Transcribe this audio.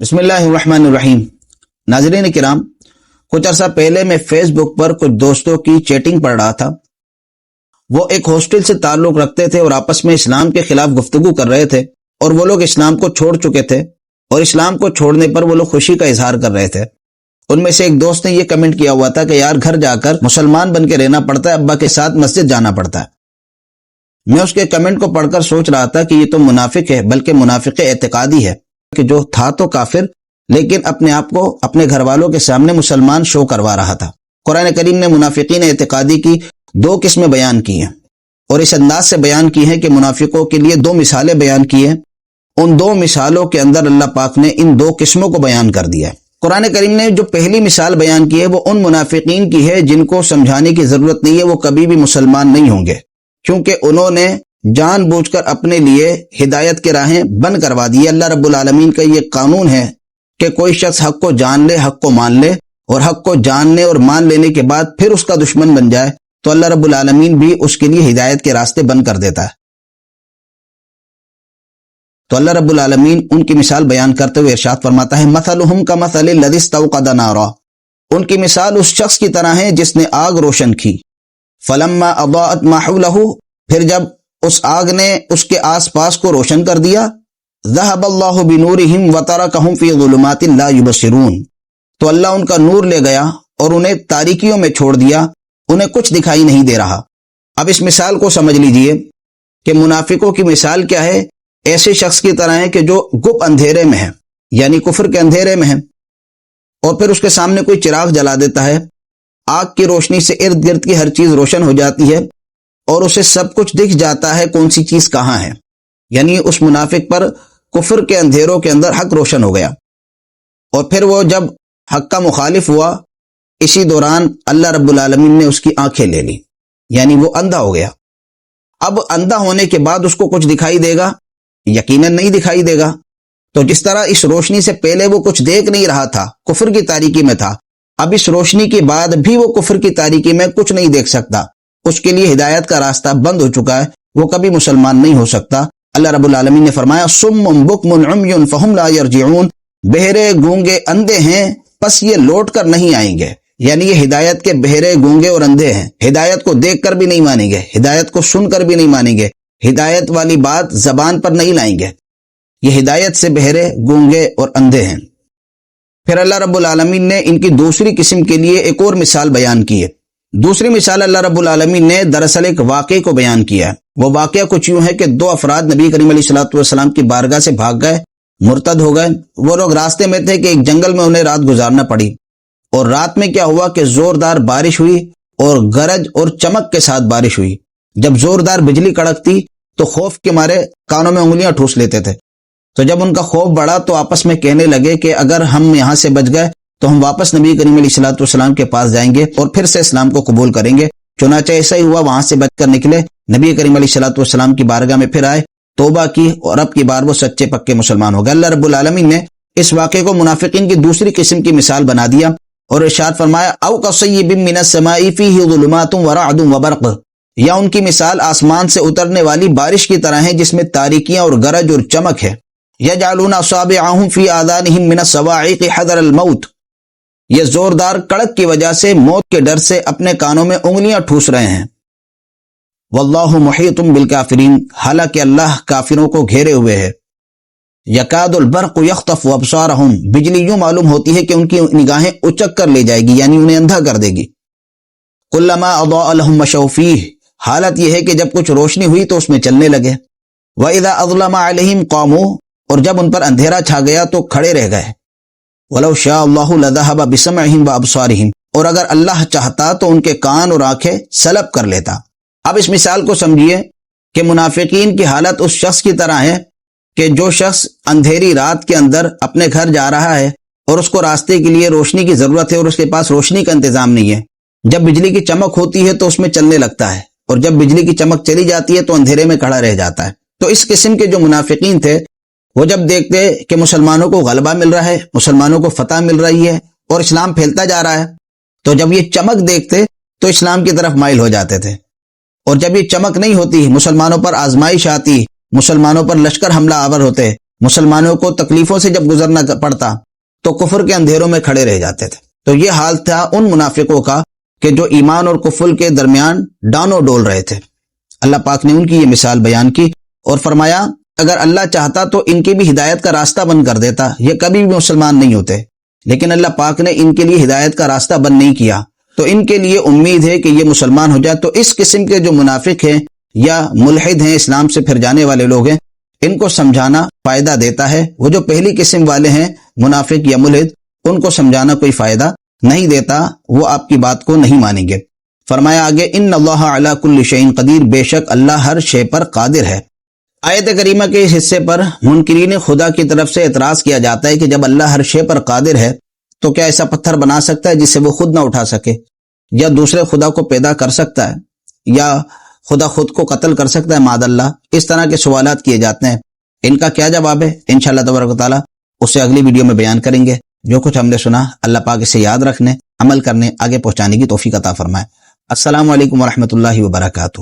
بسم اللہ الرحمن الرحیم۔ ناظرین کرام، کچھ عرصہ پہلے میں فیس بک پر کچھ دوستوں کی چیٹنگ پڑھ رہا تھا۔ وہ ایک ہاسٹل سے تعلق رکھتے تھے اور آپس میں اسلام کے خلاف گفتگو کر رہے تھے، اور وہ لوگ اسلام کو چھوڑ چکے تھے اور اسلام کو چھوڑنے پر وہ لوگ خوشی کا اظہار کر رہے تھے۔ ان میں سے ایک دوست نے یہ کمنٹ کیا ہوا تھا کہ یار گھر جا کر مسلمان بن کے رہنا پڑتا ہے، ابا کے ساتھ مسجد جانا پڑتا ہے۔ میں اس کے کمنٹ کو پڑھ کر سوچ رہا تھا کہ یہ تو منافق ہے، بلکہ منافق اعتقادی ہے، کہ جو تھا تو کافر لیکن اپنے آپ کو اپنے گھر والوں کے سامنے مسلمان شو کروا رہا تھا۔ قرآن کریم نے منافقین اعتقادی کی دو قسمیں بیان کی ہیں، اور اس انداز سے بیان کی ہیں کہ منافقوں کے لیے دو مثالیں بیان کی ہیں۔ ان دو مثالوں کے اندر اللہ پاک نے ان دو قسموں کو بیان کر دیا ہے۔ قرآن کریم نے جو پہلی مثال بیان کی ہے وہ ان منافقین کی ہے جن کو سمجھانے کی ضرورت نہیں ہے، وہ کبھی بھی مسلمان نہیں ہوں گے، کیونکہ انہوں نے جان بوجھ کر اپنے لیے ہدایت کے راہیں بند کروا دی۔ اللہ رب العالمین کا یہ قانون ہے کہ کوئی شخص حق کو جان لے، حق کو مان لے، اور حق کو جاننے اور مان لینے کے بعد پھر اس کا دشمن بن جائے تو اللہ رب العالمین بھی اس کے لیے ہدایت کے راستے بند کر دیتا ہے۔ تو اللہ رب العالمین ان کی مثال بیان کرتے ہوئے ارشاد فرماتا ہے مثلہم کمثل الذی استوقد نارا، ان کی مثال اس شخص کی طرح ہے جس نے آگ روشن کی۔ فلما اضاءت ما حولہ، پھر جب اس آگ نے اس کے آس پاس کو روشن کر دیا، ذهب اللہ بنورہم وترکہم فی ظلمات لا یبصرون، تو اللہ ان کا نور لے گیا اور انہیں تاریکیوں میں چھوڑ دیا، انہیں کچھ دکھائی نہیں دے رہا۔ اب اس مثال کو سمجھ لیجئے کہ منافقوں کی مثال کیا ہے۔ ایسے شخص کی طرح ہے کہ جو گپ اندھیرے میں ہے، یعنی کفر کے اندھیرے میں ہے، اور پھر اس کے سامنے کوئی چراغ جلا دیتا ہے، آگ کی روشنی سے ارد گرد کی ہر چیز روشن ہو جاتی ہے اور اسے سب کچھ دکھ جاتا ہے کون سی چیز کہاں ہے۔ یعنی اس منافق پر کفر کے اندھیروں کے اندر حق روشن ہو گیا، اور پھر وہ جب حق کا مخالف ہوا، اسی دوران اللہ رب العالمین نے اس کی آنکھیں لے لی، یعنی وہ اندھا ہو گیا۔ اب اندھا ہونے کے بعد اس کو کچھ دکھائی دے گا؟ یقیناً نہیں دکھائی دے گا۔ تو جس طرح اس روشنی سے پہلے وہ کچھ دیکھ نہیں رہا تھا، کفر کی تاریکی میں تھا، اب اس روشنی کے بعد بھی وہ کفر کی تاریکی میں کچھ نہیں دیکھ سکتا، اس کے لیے ہدایت کا راستہ بند ہو چکا ہے، وہ کبھی مسلمان نہیں ہو سکتا۔ اللہ رب العالمین نے فرمایا صم بکم عمی فہم لا یرجعون، بہرے گونگے اندھے ہیں پس یہ لوٹ کر نہیں آئیں گے، یعنی یہ ہدایت کے بہرے گونگے اور اندھے ہیں، ہدایت کو دیکھ کر بھی نہیں مانیں گے، ہدایت کو سن کر بھی نہیں مانیں گے، ہدایت والی بات زبان پر نہیں لائیں گے، یہ ہدایت سے بہرے گونگے اور اندھے ہیں۔ پھر اللہ رب العالمین نے ان کی دوسری قسم کے لیے ایک اور مثال بیان کی ہے۔ دوسری مثال اللہ رب العالمین نے دراصل ایک واقعے کو بیان کیا ہے۔ وہ واقعہ کچھ یوں ہے کہ دو افراد نبی کریم علیہ الصلوۃ والسلام کی بارگاہ سے بھاگ گئے، مرتد ہو گئے۔ وہ لوگ راستے میں تھے کہ ایک جنگل میں انہیں رات گزارنا پڑی، اور رات میں کیا ہوا کہ زوردار بارش ہوئی اور گرج اور چمک کے ساتھ بارش ہوئی۔ جب زوردار بجلی کڑکتی تو خوف کے مارے کانوں میں انگلیاں ٹھوس لیتے تھے۔ تو جب ان کا خوف بڑھا تو آپس میں کہنے لگے کہ اگر ہم یہاں سے بچ گئے تو ہم واپس نبی کریم علیہ الصلوۃ والسلام کے پاس جائیں گے اور پھر سے اسلام کو قبول کریں گے۔ چنانچہ ایسا ہی ہوا، وہاں سے بچ کر نکلے، نبی کریم علیہ الصلوۃ والسلام کی بارگاہ میں پھر آئے، توبہ کی، اور اب کی بار وہ سچے پکے مسلمان ہو گئے۔ اللہ رب العالمین نے اس واقعے کو منافقین کی دوسری قسم کی مثال بنا دیا اور ارشاد فرمایا او کصیب من السماء فیہ ظلمات ورعد وبرق، یا ان کی مثال آسمان سے اترنے والی بارش کی طرح ہے جس میں تاریکیاں اور گرج اور چمک ہے۔ یجعلون اصابعهم فی آذانهم من الصواعق حذر الموت، یہ زوردار کڑک کی وجہ سے موت کے ڈر سے اپنے کانوں میں انگلیاں ٹھوس رہے ہیں۔ واللہ محیط بالکافرین، حالانکہ اللہ کافروں کو گھیرے ہوئے ہے۔ یکاد البرق یخطف ابصارهم، بجلی یوں معلوم ہوتی ہے کہ ان کی نگاہیں اچک کر لے جائے گی، یعنی انہیں اندھا کر دے گی۔ کلما اضاء لهم مشوا فیہ، حالت یہ ہے کہ جب کچھ روشنی ہوئی تو اس میں چلنے لگے۔ وَإِذَا أَظْلَمَ عَلَيْهِمْ قَامُوا، اور جب ان پر اندھیرا چھا گیا تو کھڑے رہ گئے۔ وَلَوْ شَاءَ اللَّهُ لَذَهَبَ بِسَمْعِهِمْ وَأَبْصَارِهِمْ، اور اگر اللہ چاہتا تو ان کے کان اور آنکھیں سلب کر لیتا۔ اب اس مثال کو سمجھیے کہ منافقین کی حالت اس شخص کی طرح ہے کہ جو شخص اندھیری رات کے اندر اپنے گھر جا رہا ہے اور اس کو راستے کے لیے روشنی کی ضرورت ہے اور اس کے پاس روشنی کا انتظام نہیں ہے۔ جب بجلی کی چمک ہوتی ہے تو اس میں چلنے لگتا ہے، اور جب بجلی کی چمک چلی جاتی ہے تو اندھیرے میں کھڑا رہ جاتا ہے۔ تو اس قسم کے جو منافقین تھے وہ جب دیکھتے کہ مسلمانوں کو غلبہ مل رہا ہے، مسلمانوں کو فتح مل رہی ہے اور اسلام پھیلتا جا رہا ہے، تو جب یہ چمک دیکھتے تو اسلام کی طرف مائل ہو جاتے تھے، اور جب یہ چمک نہیں ہوتی، مسلمانوں پر آزمائش آتی، مسلمانوں پر لشکر حملہ آور ہوتے، مسلمانوں کو تکلیفوں سے جب گزرنا پڑتا تو کفر کے اندھیروں میں کھڑے رہ جاتے تھے۔ تو یہ حال تھا ان منافقوں کا کہ جو ایمان اور کفر کے درمیان ڈانو ڈول رہے تھے۔ اللہ پاک نے ان کی یہ مثال بیان کی اور فرمایا اگر اللہ چاہتا تو ان کی بھی ہدایت کا راستہ بند کر دیتا، یہ کبھی بھی مسلمان نہیں ہوتے، لیکن اللہ پاک نے ان کے لیے ہدایت کا راستہ بند نہیں کیا، تو ان کے لیے امید ہے کہ یہ مسلمان ہو جائے۔ تو اس قسم کے جو منافق ہیں یا ملحد ہیں، اسلام سے پھر جانے والے لوگ ہیں، ان کو سمجھانا فائدہ دیتا ہے۔ وہ جو پہلی قسم والے ہیں منافق یا ملحد، ان کو سمجھانا کوئی فائدہ نہیں دیتا، وہ آپ کی بات کو نہیں مانیں گے۔ فرمایا آگے ان اللہ علی کل شیء قدیر، بے شک اللہ ہر شے پر قادر ہے۔ آیت کریمہ کے اس حصے پر منکرین خدا کی طرف سے اعتراض کیا جاتا ہے کہ جب اللہ ہر شے پر قادر ہے تو کیا ایسا پتھر بنا سکتا ہے جس سے وہ خود نہ اٹھا سکے، یا دوسرے خدا کو پیدا کر سکتا ہے، یا خدا خود کو قتل کر سکتا ہے معاذ اللہ؟ اس طرح کے سوالات کیے جاتے ہیں۔ ان کا کیا جواب ہے انشاءاللہ تبارک و تعالیٰ اسے اگلی ویڈیو میں بیان کریں گے۔ جو کچھ ہم نے سنا اللہ پاک اسے یاد رکھنے، عمل کرنے، آگے پہنچانے کی توفیق عطا فرمائے۔ السلام علیکم ورحمۃ اللہ وبرکاتہ۔